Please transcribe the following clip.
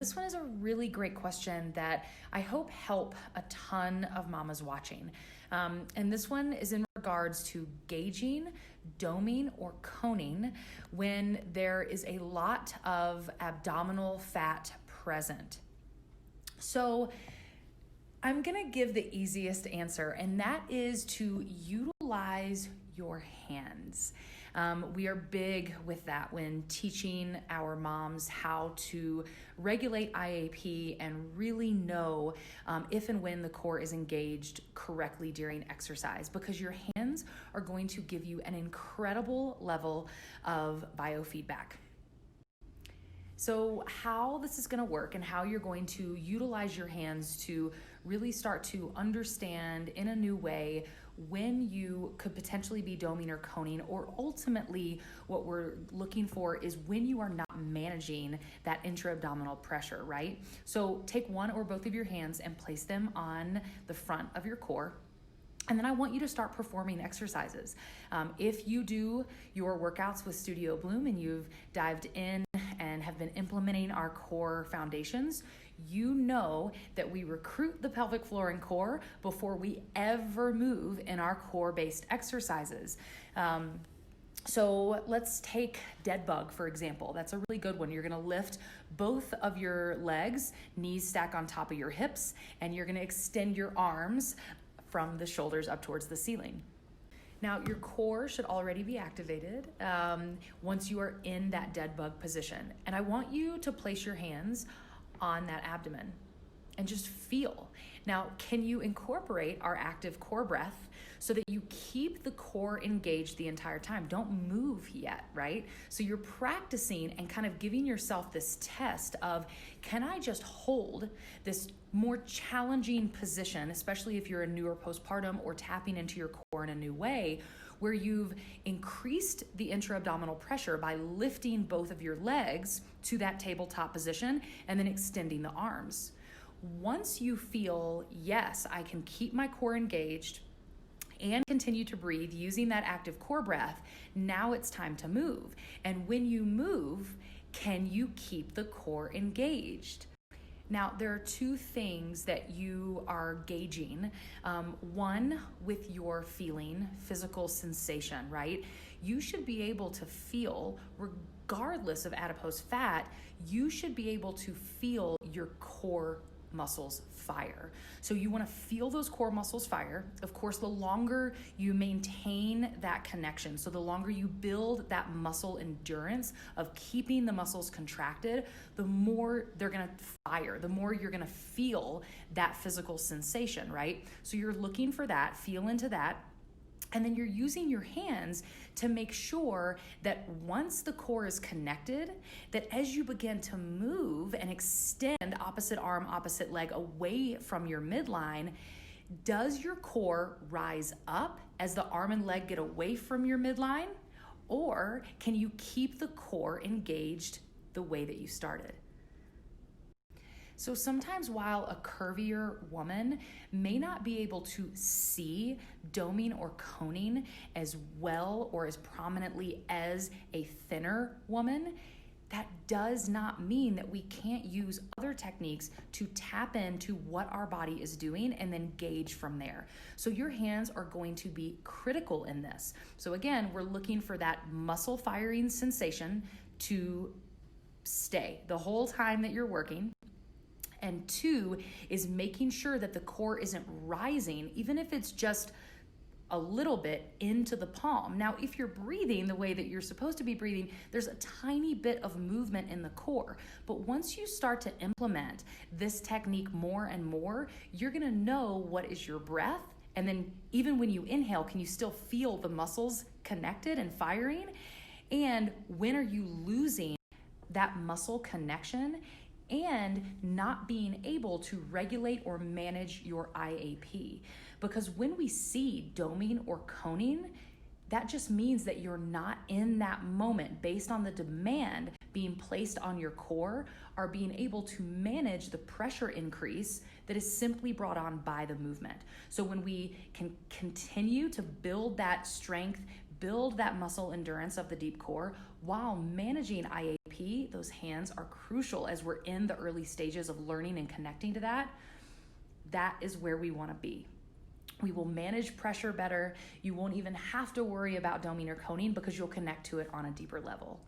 This one is a really great question that I hope help a ton of mamas watching. And this one is in regards to gauging, doming, or coning when there is a lot of abdominal fat present. So I'm gonna give the easiest answer, and that is to utilize your hands. We are big with that when teaching our moms how to regulate IAP and really know if and when the core is engaged correctly during exercise, because your hands are going to give you an incredible level of biofeedback. So how this is going to work and how you're going to utilize your hands to really start to understand in a new way when you could potentially be doming or coning, or ultimately what we're looking for is when you are not managing that intra-abdominal pressure, right? So take one or both of your hands and place them on the front of your core. And then I want you to start performing exercises. If you do your workouts with Studio Bloom and you've dived in and have been implementing our core foundations, you know that we recruit the pelvic floor and core before we ever move in our core-based exercises. So let's take dead bug, for example. That's a really good one. You're gonna lift both of your legs, knees stack on top of your hips, and you're gonna extend your arms from the shoulders up towards the ceiling. Now, your core should already be activated once you are in that dead bug position. And I want you to place your hands on that abdomen and just feel. Now, can you incorporate our active core breath so that you keep the core engaged the entire time? Don't move yet, right? So you're practicing and kind of giving yourself this test of, can I just hold this more challenging position, especially if you're a newer postpartum or tapping into your core in a new way, where you've increased the intra-abdominal pressure by lifting both of your legs to that tabletop position and then extending the arms. Once you feel, yes, I can keep my core engaged and continue to breathe using that active core breath, now it's time to move. And when you move, can you keep the core engaged? Now, there are two things that you are gauging. One, with your feeling, physical sensation, right? You should be able to feel, regardless of adipose fat, you should be able to feel your core muscles fire. So you want to feel those core muscles fire. Of course, the longer you maintain that connection, so the longer you build that muscle endurance of keeping the muscles contracted, the more they're going to fire, the more you're going to feel that physical sensation, right? So you're looking for that, feel into that. And then you're using your hands to make sure that once the core is connected, that as you begin to move and extend opposite arm, opposite leg away from your midline, does your core rise up as the arm and leg get away from your midline? Or can you keep the core engaged the way that you started? So sometimes while a curvier woman may not be able to see doming or coning as well or as prominently as a thinner woman, that does not mean that we can't use other techniques to tap into what our body is doing and then gauge from there. So your hands are going to be critical in this. So again, we're looking for that muscle firing sensation to stay the whole time that you're working. And two is making sure that the core isn't rising, even if it's just a little bit into the palm. Now, if you're breathing the way that you're supposed to be breathing, there's a tiny bit of movement in the core. But once you start to implement this technique more and more, you're gonna know what is your breath. And then even when you inhale, can you still feel the muscles connected and firing? And when are you losing that muscle connection and not being able to regulate or manage your IAP? Because when we see doming or coning, that just means that you're not in that moment based on the demand being placed on your core, or being able to manage the pressure increase that is simply brought on by the movement. So when we can continue to build that strength, build that muscle endurance of the deep core while managing IAP AP, those hands are crucial as we're in the early stages of learning and connecting to that. That is where we want to be. We will manage pressure better. You won't even have to worry about doming or coning because you'll connect to it on a deeper level.